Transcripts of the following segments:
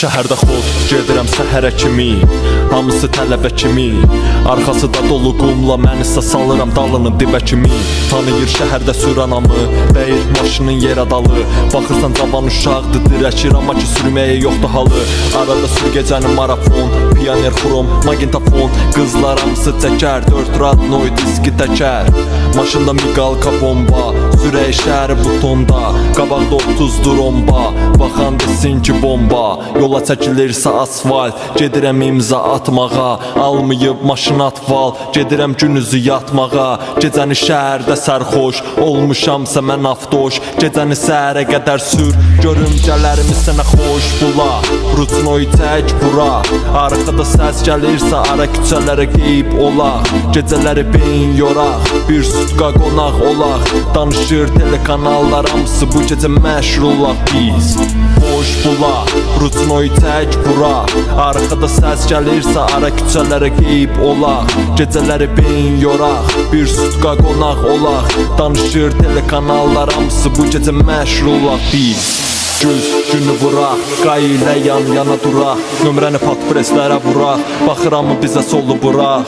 Şəhərdə xoş, gedirəm səhərə kimi, hamısı tələbə kimi, arxası da dolu qumla, mən isə salıram dalını dibə kimi. Tanıyır şəhərdə sürənamı, deyir maşının yer adalı, baxırsan cavan uşaqdır, dirəkir amma ki sürməyə yoxdur halı. Arada sür gecəni marafon, piyoner xrom, magentafon, qızlar hamısı çəkər, 4 radnoy diski təkər. Maşında miqalka bomba, sürək şəhəri butonda, qabaqda 30 romba, baxan desin ki bomba. Yola çəkilirsə asfalt, gedirəm imza atmağa, almayıb maşın atval, gedirəm günüzü yatmağa. Gecəni şəhərdə sərxoş, olmuşamsa mən avtoş, gecəni səhərə qədər sür, görümcələrimi sənə xoş bula. Rutnoy tək bura, arxada səs gəlirsə ara küçələrə qeyb olaq, gecələri beyin yoraq, bir sutka qonaq olaq. Danışır telekanallar hamısı bu gecə məşhur olaq biz. Boş bula, Rutnoy tək bura, arxada səs gəlirsə ara küçələrə qeyb olaq, gecələri beyin yoraq, bir sutka qonaq olaq. Danışır telekanallar hamısı bu gecə məşhur olaq biz. Göz günü vuraq, qay ilə yan-yana duraq, nömrəni patpreslərə vuraq, baxıramı bizə solu buraq.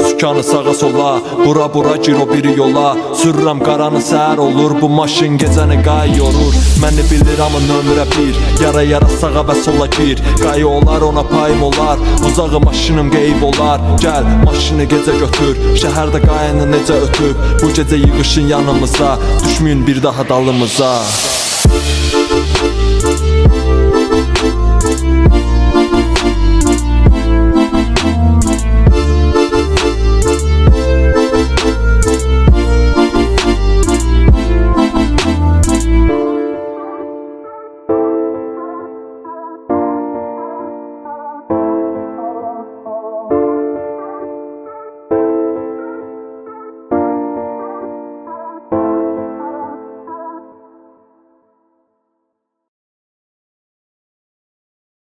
Sükanı sağa sola, bura gir o biri yola, sürürəm qaranı səhər olur, bu maşın gecəni qay yorur. Məni bilir amma nömrə 1, yara sağa və sola gir, qay olar ona payım olar, uzağı maşınım qeyb olar. Gəl maşını gecə götür, şəhərdə qayını necə ötüb, bu gecə yığışın yanımıza, düşməyin bir daha dalımıza.